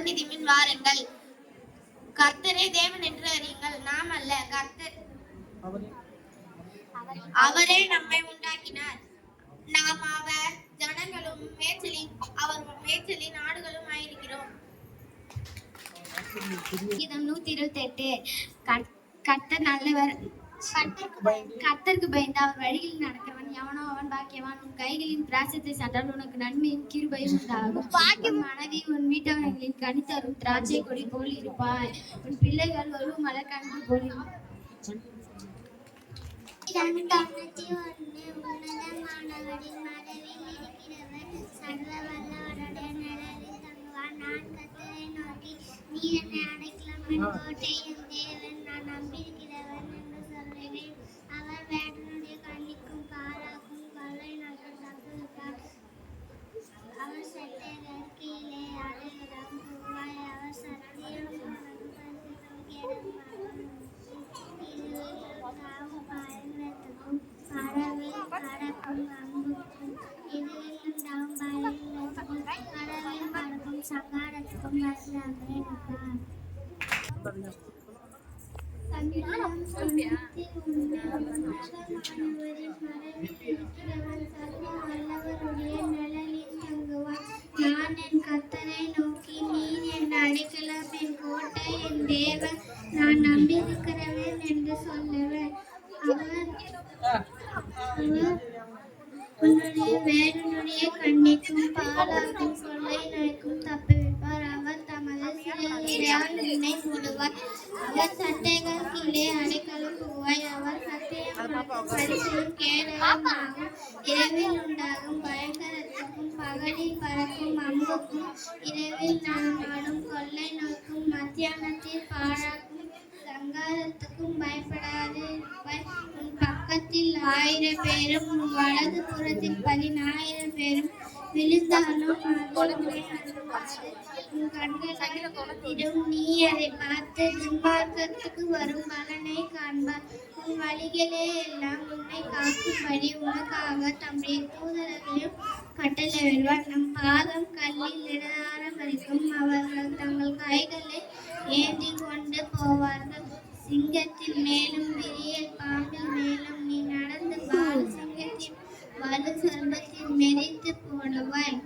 சந்நிதியின் வாருங்கள். கர்த்தரே தேவன் என்று அறியுங்கள். நாம் அல்ல, கர்த்தர் அவரே நம்மை உண்டாக்கினார். நாம் அவர் ஜனங்களும் அவர் மேய்ச்சலின் ஆடுகளும் ஆயிருக்கிறோம். 128. கர்த்தர் நல்லவர், கர்த்தருக்கு பயந்து அவர் வழிகளில் நடக்கிறவன் எவனோ அவன் பாக்கியவான். உன் கைகளின் பிராசத்தை சாட்டால் உனக்கு நன்மையும் கிருபையும் உண்டாகும். மனைவி உன் வீட்டவர்களின் கனி தரும் திராட்சை கொடி போல் இருப்பாய். உன் பிள்ளைகள் ஒரு மலர்கன்று போல் உன்னதமானவரின் மறைவில் இருக்கிறவர் சர்வ வல்லவருடைய நிழலில் தங்குவார். நான் கர்த்தரை நோக்கி, நீ என்னை அடைக்கலம், என் கோட்டை, என் தேவன், நான் நம்பியிருக்கிறவன் என்று சொல்லுவேன். அவர் வேடனுடைய கண்ணிக்கும் பாராக்கும் கொள்ளை நோய்க்கும் தப்புவிப்பார். அவர் செட்டைகள் கீழே அடைக்கலம் புகுவாய். அவர் சத்தியம் உனக்கு பரிசுத்தம் கேடகமாகும். பறவையும் பறக்கும் அம்புக்கும் இதுவெல்லாம் தாம் பயன்படுத்தும். பறவையும் பறக்கும் சங்காரத்துக்கும் பரிசுத்தமே நிற்பார். உன்னதமானவரின் மறைவில் இருக்கிறவன் சர்வ வல்லவருடைய நிழலில் தங்குவான். நான் என் கர்த்தரை நோக்கி, நீர் என் அடைக்கலம், என் கோட்டை, என் தேவன், நான் நம்பியிருக்கிறவன் என்று சொல்லுவேன். உன்னுடைய வேடனுடைய கண்ணிக்கும் பாலாக்கும் கொள்ளை நோய்க்கும் தப்புவிப்பார். அவர் தமது சிறகுகளால் உன்னை மூடுவார். அவர் சட்டைகள் கீழே அடைக்கலம் புகுவாய். அவர் சத்தியம் பரிசும் கேடகமாகும். இரவில் உண்டாகும் பயங்கரத்துக்கும் பகலில் பறக்கும் அம்புக்கும் இரவில் நடமாடும் கொள்ளை நோய்க்கும் மத்தியானத்தில் பாழாக்கும் சங்காரத்துக்கும் பயப்படாது. உன் பக்கத்தில் 1000 பேரும் உன் வலது புறத்தில் 10,000 பேரும் விழுந்தாலும் உன் கண்களிலும் நீ அதை பார்த்து துன்மார்க்கத்துக்கு வரும் பலனை காண்பார். உன் வழிகளே எல்லாம் உன்னை காக்கும்படி உனக்காக தம்முடைய தூதர்களையும் கட்டளையிடுவார். நம் பாதம் கல்லில் இடரான வரைக்கும் அவர்கள் தங்கள் கைகளை ஏந்தி கொண்டு போவார்கள். சிங்கத்தின் மேலும் விரியல் பாம்பின் மேலும் நீ நடந்து பால் சிங்கத்தின் வலு சர்பத்தில் மெரித்து போடுவாய்.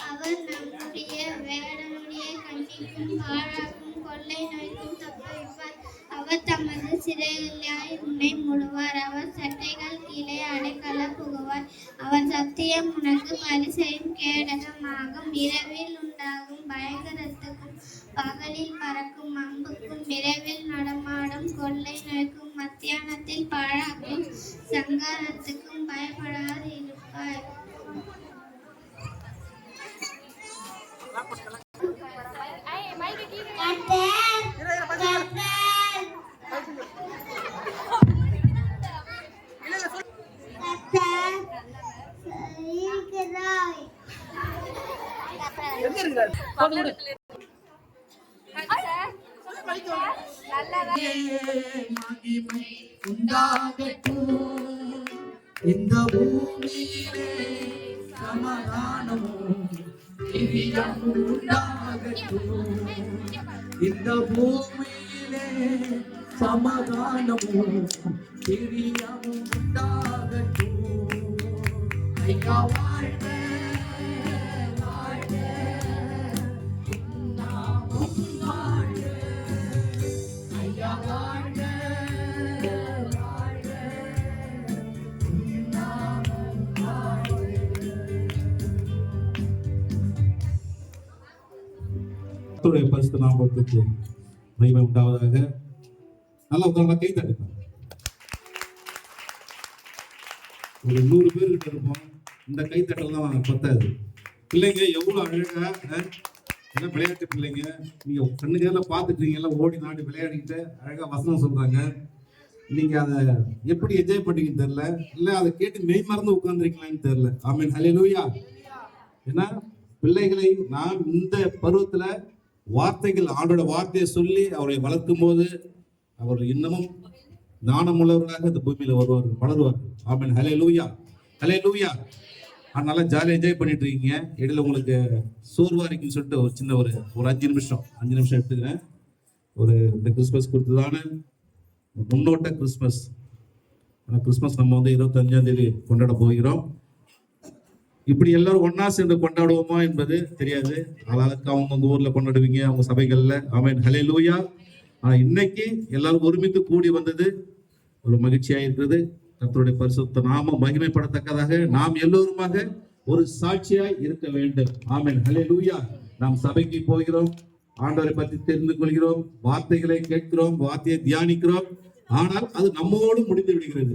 அவர் நம்முடைய வேடனுடைய கண்ணிக்கும் பாழாக்கும் கொள்ளை நோய்க்கும் தப்புவிப்பார். அவர் தமது சிறைகளாய் உன்னை மூடுவார். அவர் சட்டைகள் கீழே அடைக்கலம் புகுவார். அவர் சத்தியம் உனக்கு பரிசையும் கேடகமாகும். இரவில் உண்டாகும் பயங்கரத்துக்கும் பகலில் பறக்கும் அம்புக்கும் இரவில் நடமாடும் கொள்ளை நோய்க்கும் மத்தியானத்தில் பாழாக்கும் சங்காரத்துக்கும் பயப்படாது இருப்பாய். இந்த பூமியிலே சமாதானமும் பிரியமும் உண்டாகட்டும். இந்த பூமியிலே சமாதானமும் பிரியமும் உண்டாகட்டும். ஐயா வாழ்க வாழ்க நாமும் வாழ்க. ஐயா வாழ்க வாழ்க நாமும் வாழ்க. கர்த்தருடைய பரிசுத்த நாமத்துக்கு மகிமை உண்டாவதாக. நல்லா உட்கார்ந்து கை தட்டுங்க. ஒரு 100 பேர்கிட்ட இருப்போம். இந்த கை தட்டலாம் பத்தாது. பிள்ளைங்க எவ்வளவு அழகா, எல்லாம் விளையாட்டு பிள்ளைங்க. நீங்க கண்ணுக்கு பார்த்துட்டீங்கல்ல, ஓடி நாடி விளையாடிக்கிட்டு அழகா வசனம் சொல்றாங்க. நீங்க அதை எப்படி என்ஜாய் பண்ணீங்கன்னு தெரியல, இல்ல அதை கேட்டு மெய் மறந்து உட்கார்ந்துருக்கீங்களான்னு தெரியல. ஆமென், ஹல்லேலூயா. ஏன்னா பிள்ளைகளை நாம் இந்த பருவத்துல வார்த்தைகள், ஆண்டோட வார்த்தையை சொல்லி அவரை வளர்க்கும் போது அவர்கள் இன்னமும் ஞானமுள்ளவர்களாக இந்த பூமியில வருவார்கள், வளருவார்கள். ஆமென், ஹல்லேலூயா, ஹல்லேலூயா. நல்லா ஜாலியாக என்ஜாய் பண்ணிட்டு இருக்கீங்க. இடையில உங்களுக்கு சோர்வா இருக்குன்னு சொல்லிட்டு ஒரு சின்ன ஒரு 5 நிமிஷம் எடுத்துக்கிறேன். இந்த கிறிஸ்மஸ் கொடுத்ததான முன்னோட்ட கிறிஸ்மஸ். கிறிஸ்மஸ் நம்ம வந்து 25ஆம் தேதி கொண்டாட போகிறோம். இப்படி எல்லாரும் ஒன்னா சேர்ந்து கொண்டாடுவோமா என்பது தெரியாது. ஆளாளுக்கு அவங்க ஊர்ல கொண்டாடுவீங்க, அவங்க சபைகள்ல. ஆமென், ஹல்லேலூயா. இன்னைக்கு எல்லாரும் ஒருமித்து கூடி வந்தது ஒரு மகிழ்ச்சியா இருக்கிறது. கர்த்தருடைய பரிசுத்த நாம மகிமைப்படத்தக்கதாக நாம் எல்லோருமாக ஒரு சாட்சியாய் இருக்க வேண்டும். ஆமென், ஹல்லேலூயா. நாம் சபைக்கு போகிறோம், ஆண்டவரை பற்றி தெரிந்து கொள்கிறோம், வார்த்தைகளை கேட்கிறோம், வார்த்தையை தியானிக்கிறோம். ஆனால் அது நம்மோடு முடிந்து விடுகிறது.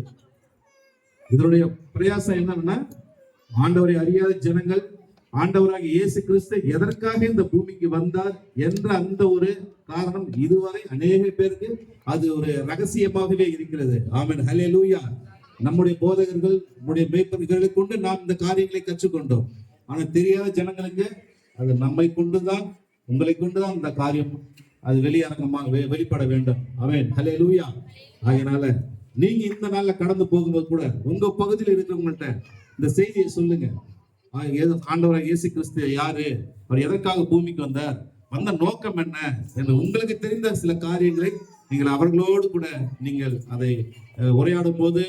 இதனுடைய பிரயாசம் என்னன்னா, ஆண்டவரை அறியாத ஜனங்கள் ஆண்டவராக இயேசு கிறிஸ்து எதற்காக இந்த பூமிக்கு வந்தார் என்ற அந்த ஒரு காரணம் இதுவரை அநேக பேருக்கு அது ஒரு ரகசியமாகவே இருக்கிறது. ஆமென், ஹல்லேலூயா. நம்முடைய போதகர்கள், நம்முடைய மேய்ப்பர்களை கொண்டு நாம் இந்த காரியங்களை கற்றுக்கொண்டோம். ஆனா தெரியாத ஜனங்களுக்கு அது நம்மை கொண்டுதான், உங்களை கொண்டுதான் இந்த காரியம் அது வெளிப்பட வேண்டும். ஆமென், ஹல்லேலூயா. அதனால நீங்க இந்த நாள்ல கடந்து போகும்போது கூட உங்க பகுதியில் இருக்கிறவங்கள்ட்ட இந்த செய்தியை சொல்லுங்க. ஆண்டவராக இயேசு கிறிஸ்து யாரு, அவர் எதற்காக பூமிக்கு வந்தார், வந்த நோக்கம் என்ன என்று உங்களுக்கு தெரிந்த சில காரியங்களை நீங்கள் அவர்களோடு கூட நீங்கள் அதை உரையாடும் போது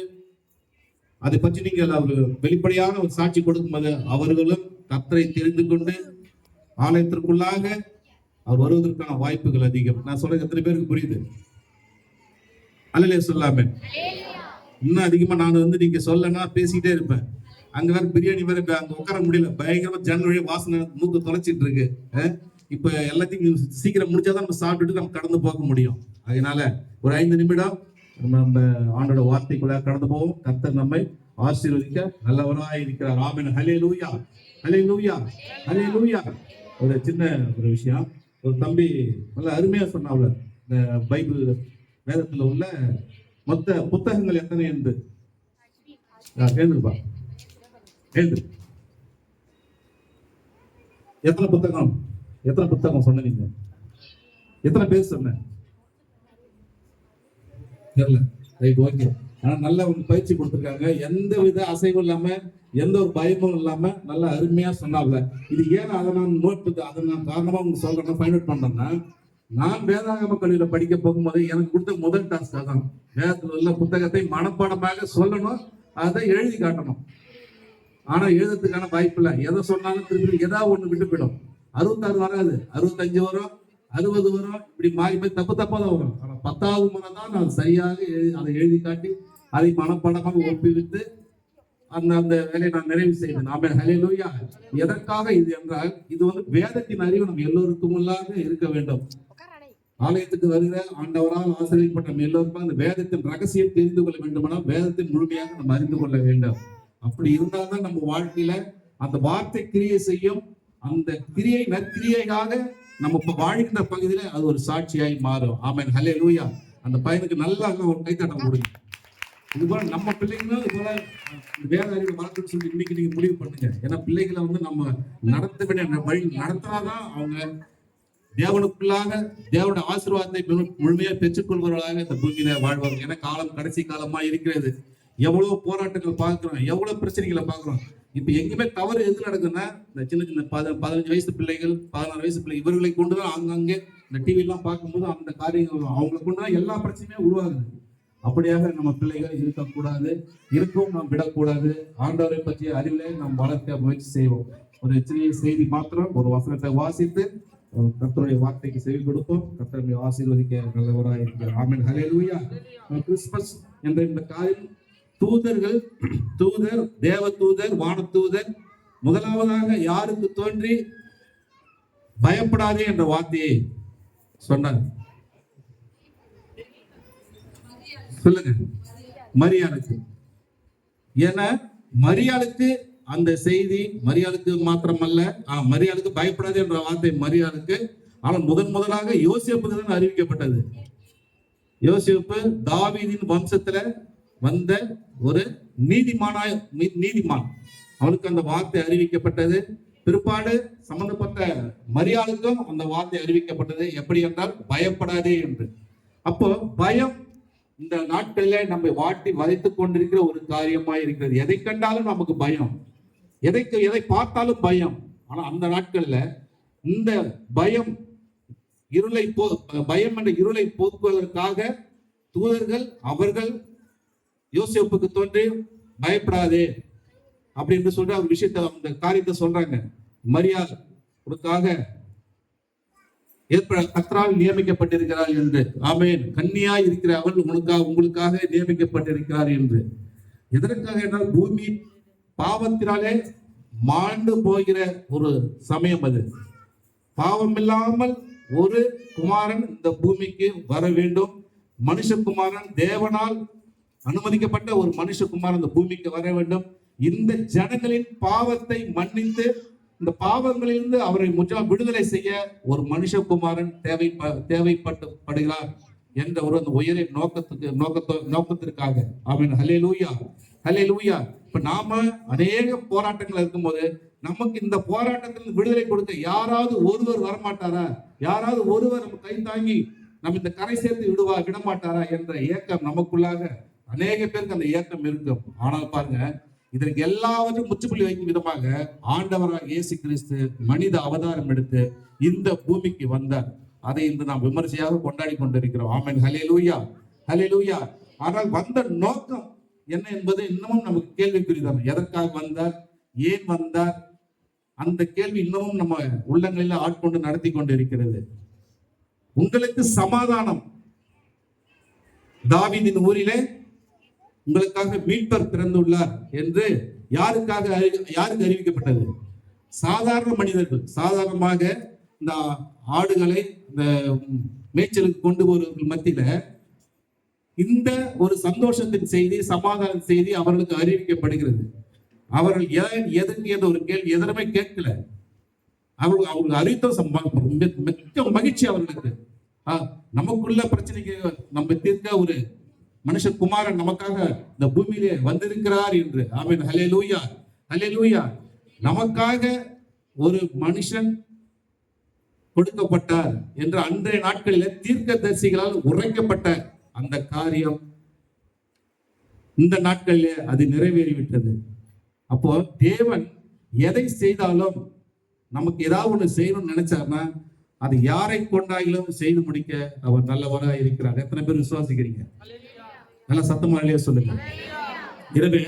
அதை பற்றி நீங்கள் அவர் வெளிப்படையான ஒரு சாட்சி கொடுக்கும்போது அவர்களும் கர்த்தரை தெரிந்து கொண்டு ஆலயத்திற்குள்ளாக அவர் வருவதற்கான வாய்ப்புகள் அதிகம். நான் சொல்றது எத்தனை பேருக்கு புரியுது? அல்லேலூயா சொல்லாமே. இன்னும் அதிகமா நான் வந்து நீங்க சொல்லனா பேசிக்கிட்டே இருப்பேன். அங்க வேற பிரியாணி வேற அங்க உட்கார முடியல, பயங்கரமா ஜன்னல் வழியா வாசனை மூக்கு தொலைச்சிட்டு இருக்கு. இப்ப எல்லாத்தையும் சீக்கிரம் முடிச்சாதான் நம்ம சாப்பிட்டுட்டு நம்ம கடந்து போக முடியும். அதனால ஒரு 5 நிமிடம் நம்ம ஆண்டோட வார்த்தைக்குள்ள கடந்து போவோம். கர்த்தர் நம்மை ஆசீர்வதிக்க நல்லவராய் இருக்கிறார். ஆமென், ஹல்லேலூயா, ஹல்லேலூயா, ஹல்லேலூயா. ஒரு சின்ன ஒரு விஷயம், ஒரு தம்பி நல்ல அருமையா சொன்னாப்ல, இந்த பைபிள் வேதத்துல உள்ள மொத்த புத்தகங்கள் எத்தனை என்று கேளுப்பா. எத்தனை புத்தகம் சொன்னீங்க? எத்தனை பேர் சொன்ன? ஓகே. ஆனா நல்ல ஒரு பயிற்சி கொடுத்திருக்காங்க. எந்த வித அசைவும் இல்லாம, எந்த ஒரு பயமும் இல்லாம நல்லா அருமையா சொன்னாங்க. இது ஏன் அதை நான் அதை நான் காரணமா உங்களுக்கு சொல்றேன்னா, ஃபைண்ட் அவுட் பண்றேன்னா, நான் வேதாகம கல்லூரியில படிக்க போகும்போது எனக்கு கொடுத்த முதல் டாஸ்க் அதான். வேதத்துல உள்ள புத்தகத்தை மனப்பாடமாக சொல்லணும், அதை எழுதி காட்டணும். ஆனா எழுதுறதுக்கான வாய்ப்பு இல்லை. எதை சொன்னாலும் திருப்பி ஏதாவது ஒண்ணு விட்டு போயிடும். 66 வராது, 65 வரும், 60 வரும், இப்படி மாறி போய் தப்பா தான் வரும். ஆனா 10வது முறை தான் நான் சரியாக அதை எழுதி காட்டி அதை மனப்பாடமாக ஒப்பிவித்து அந்த வேலையை நான் நிறைவு செய்தேன். ஆமென், ஹல்லேலூயா. எதற்காக இது என்றால், இது வந்து வேதத்தின் அறிவு நம்ம எல்லோருக்கும் இருக்க வேண்டும். ஆலயத்துக்கு வருகிற ஆண்டவரால் ஆசீர்வதிக்கப்பட்ட நம்ம எல்லோருக்கும் அந்த வேதத்தின் ரகசியம் தெரிந்து கொள்ள வேண்டுமானால் வேதத்தின் முழுமையாக நம்ம அறிந்து கொள்ள வேண்டும். அப்படி இருந்தால்தான் நம்ம வாழ்க்கையில அந்த வார்த்தை கிரியை செய்யும். அந்த கிரியை நற்கிரியையாக நம்ம இப்ப வாழ்கின்ற பகுதியில அது ஒரு சாட்சியாய் மாறும். ஆமென், ஹல்லேலூயா. அந்த பையனுக்கு நல்லா ஒரு கைத்தட்டம் கொடுங்க. இது போல நம்ம பிள்ளைங்களும் இது போல வேத அறிவு வளர்க்கணும்னு சொல்லி இன்னைக்கு நீங்க முடிவு பண்ணுங்க. ஏன்னா பிள்ளைகளை வந்து நம்ம நடத்த வேண்டிய வழி நடத்தினாதான் அவங்க தேவனுக்குள்ளாக தேவனுடைய ஆசீர்வாதத்தை முழுமையாக பெற்றுக்கொள்வர்களாக இந்த பூமியில வாழ்வாங்க. ஏன்னா காலம் கடைசி காலமா இருக்கிறது. எவ்வளவு போராட்டங்கள் பார்க்கிறோம், எவ்வளவு பிரச்சனைகளை பார்க்கிறோம். இப்ப எங்குமே தவறு எது நடக்குதுன்னா, இந்த சின்ன 15 வயசு பிள்ளைகள், 16 வயசு பிள்ளைகள், இவர்களை கொண்டுதான் ஆங்காங்கே இந்த டிவி எல்லாம் பார்க்கும்போது அந்த காரியங்கள் அவங்களை கொண்டுதான் எல்லா பிரச்சனையுமே உருவாகுது. அப்படியாக நம்ம பிள்ளைகள் இருக்கக்கூடாது, இருக்கவும் நாம் விடக்கூடாது. ஆண்டவரை பற்றிய அறிவிலே நாம் வளர்க்க முயற்சி செய்வோம். ஒரு சிறிய செய்தி மாத்திரம், ஒரு வசனத்தை வாசித்து கர்த்தருடைய வார்த்தைக்கு செவி கொடுப்போம். கர்த்தரை ஆசீர்வதிக்க நல்லவராக இருக்கிறார். ஆமென், ஹல்லேலூயா. கிறிஸ்துமஸ் என்ற இந்த காரியம் தூதர்கள், தேவ தூதர், வானதூதர் முதலாவதாக யாருக்கு தோன்றி பயப்படாதே என்ற வார்த்தையை சொன்னார்? சொல்லுங்க. மரியாளுக்கு. ஏன்னா மரியாளுக்கு அந்த செய்தி, மரியாளுக்கு மாத்திரமல்ல, மரியாளுக்கு பயப்படாது என்ற வார்த்தை மரியாளுக்கு. ஆனால் முதலாக யோசேப்புக்கு தான் அறிவிக்கப்பட்டது. யோசேப்பு தாவீதின் வம்சத்துல வந்த ஒரு நீதிமான், அவனுக்கு அந்த வார்த்தை அறிவிக்கப்பட்டது. பிற்பாடு சம்பந்தப்பட்ட மரியாளுக்கும் அந்த வார்த்தை அறிவிக்கப்பட்டது. எப்படி என்றால் பயப்படாதே என்று. அப்போ பயம் இந்த நாட்களிலே நம்மை வாட்டி வதைத்துக் கொண்டிருக்கிற ஒரு காரியமா இருக்கிறது. எதை கண்டாலும் நமக்கு பயம். எதை பார்த்தாலும் பயம். ஆனா அந்த நாட்கள்ல இந்த பயம் பயம் என்ற இருளை போக்குவதற்காக தூதர்கள் அவர்கள் யோசேப்புக்கு தோன்றி பயப்படாதே அப்படின்னு சொல்ற ஒரு விஷயத்தை, அந்த காரியத்தை சொல்றாங்க. மரியாள் உனக்காக கர்த்தரால் நியமிக்கப்பட்டிருக்கிறார் என்று. ஆமென். கன்னியாய் இருக்கிற அவள் உங்களுக்காக நியமிக்கப்பட்டிருக்கிறார் என்று. எதற்காக என்றால் பூமி பாவத்தினாலே மாண்டு போகிற ஒரு சமயம் அது. பாவம் இல்லாமல் ஒரு குமாரன் இந்த பூமிக்கு வர வேண்டும். மனுஷகுமாரன், தேவனால் அனுமதிக்கப்பட்ட ஒரு மனுஷகுமாரன் இந்த பூமிக்கு வர வேண்டும். இந்த ஜனங்களின் பாவத்தை மன்னித்து இந்த பாவங்களிலிருந்து அவரை முற்றிலும் விடுதலை செய்ய ஒரு மனுஷகுமாரன் தேவைப்படுகிறார் என்ற ஒரு அந்த உயரிய நோக்கத்திற்காக. ஆமென். ஹல்லேலூயா, ஹல்லேலூயா. இப்ப நாம அநேக போராட்டங்கள் இருக்கும்போது நமக்கு இந்த போராட்டத்தில் விடுதலை கொடுக்க யாராவது ஒருவர் வரமாட்டாரா? யாராவது ஒருவர் நம்ம கை தாங்கி நம்ம இந்த கரை சேர்த்து விடமாட்டாரா என்ற ஏக்கம் நமக்குள்ளாக அநேக பேருக்கு அந்த ஏக்கம் இருக்கும். ஆனால் பாருங்க, இதற்கு எல்லாவற்றும் முற்றுப்புள்ளி வைக்கும் விதமாக ஆண்டவராக இயேசு கிறிஸ்து மனித அவதாரம் எடுத்து இந்த பூமிக்கு வந்தார். அதை இன்று நாம் விமர்சையாக கொண்டாடி கொண்டிருக்கிறோம். ஆமென். ஹல்லேலூயா, ஹல்லேலூயா. ஆனால் வந்த நோக்கம் என்ன என்பது இன்னமும் நமக்கு கேள்விக்குறிதான். எதற்காக வந்தார், ஏன் வந்தார், அந்த கேள்வி இன்னமும் நம்ம உள்ளங்களில் ஆட்கொண்டு நடத்தி கொண்டிருக்கிறது. உங்களுக்கு சமாதானம், தாவீதின் ஊரிலே உங்களுக்காக மீட்பர் பிறந்துள்ளார் என்று யாருக்கு அறிவிக்கப்பட்டது? சாதாரண மனிதர்கள், சாதாரணமாக இந்த ஆடுகளை இந்த மேய்ச்சலுக்கு கொண்டு போறவர்கள் மத்தியில இந்த ஒரு சந்தோஷத்தின் செய்தி, சமாதான செய்தி அவர்களுக்கு அறிவிக்கப்படுகிறது. அவர்கள் எதற்கு என்ற ஒரு கேள்வி எதனுமே கேட்கல. அவங்களுக்கு அறிவித்த மிக்க மகிழ்ச்சி அவர்களுக்கு. நமக்குள்ள பிரச்சனைக்கு நம்ம தீர்க்க ஒரு மனுஷகுமாரன் நமக்காக இந்த பூமியிலே வந்திருக்கிறார் என்று. ஆமென். ஹல்லேலூயா, ஹல்லேலூயா. நமக்காக ஒரு மனுஷன் கொடுக்கப்பட்டார் என்று அன்றைய நாட்களிலே தீர்க்கதரிசிகளால் உரைக்கப்பட்ட அந்த காரியம் இந்த நாட்களிலே அது நிறைவேறிவிட்டது. அப்போ தேவன் எதை செய்தாலும் நமக்கு ஏதாவது ஒண்ணு செய்யணும்னு நினைச்சார்னா அது யாரை கொண்டாயிலும் செய்து முடிக்க அவர் நல்லவராக இருக்கிறார். எத்தனை பேர் விசுவாசிக்கிறீங்க? நல்ல சத்தமா இல்லையா சொல்லுங்க. எனவே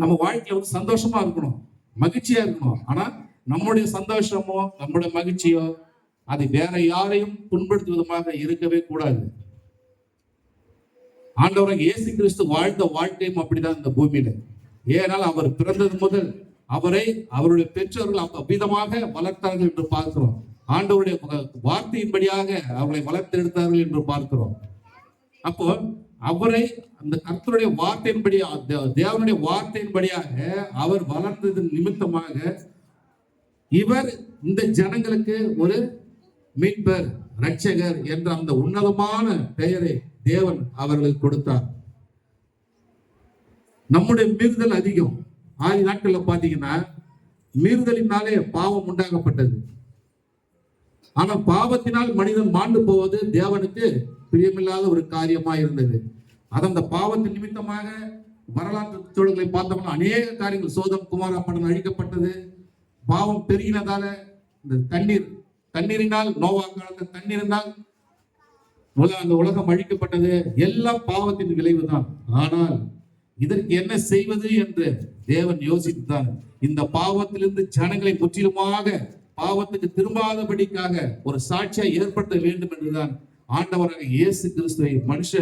நம்ம வாழ்க்கையில வந்து சந்தோஷமா இருக்கணும், மகிழ்ச்சியா இருக்கணும். ஆனா நம்முடைய சந்தோஷமோ நம்முடைய மகிழ்ச்சியோ அது வேற யாரையும் புண்படுத்தும் விதமாக இருக்கவே கூடாது. ஆண்டவராக இயேசு கிறிஸ்து வாழ்ந்த வாழ்க்கையும் அப்படிதான் இந்த பூமியில. ஏனால் அவர் பிறந்தது முதல் அவரை அவருடைய பெற்றோர்கள் அவ்விதமாக வளர்த்தார்கள் என்று பார்க்கிறோம். ஆண்டவருடைய வார்த்தையின்படியாக அவர்களை வளர்த்தெடுத்தார்கள் என்று பார்க்கிறோம். அப்போ அவரை அந்த கர்த்தருடைய வார்த்தையின்படியாக, தேவனுடைய வார்த்தையின்படியாக அவர் வளர்ந்தது நிமித்தமாக இவர் இந்த ஜனங்களுக்கு ஒரு மீட்பர், ரட்சகர் என்ற அந்த உன்னதமான பெயரை தேவன் அவர்களுக்கு கொடுத்தார். நம்முடைய மீறுதல் அதிகம். ஆதி நாட்கள்ல பாத்தீங்கன்னா மீறுதலினாலே பாவம் உண்டாகப்பட்டது. ஆனா பாவத்தினால் மனிதன் மாண்டு போவது தேவனுக்கு பிரியமில்லாத ஒரு காரியமா இருந்தது. அது அந்த பாவத்தின் நிமித்தமாக வரலாற்று சூழல்களை பார்த்தோம்னா அநேக காரியங்கள், சோதம் குமாரா பட்டணம் அழிக்கப்பட்டது. பாவம் பெருகினதால இந்த தண்ணீரினால், நோவா காலத்துல தண்ணீரினால் அந்த உலகம் அழிக்கப்பட்டது. எல்லாம் பாவத்தின் விளைவுதான். ஆனால் இதற்கு என்ன செய்வது என்று தேவன் யோசித்துதான் இந்த பாவத்திலிருந்து ஜனங்களை முற்றிலுமாக பாவத்துக்கு திரும்பாதபடிக்காக ஒரு சாட்சியை ஏற்படுத்த வேண்டும் என்றுதான் ஆண்டவராக இயேசு கிறிஸ்துவை மனுஷ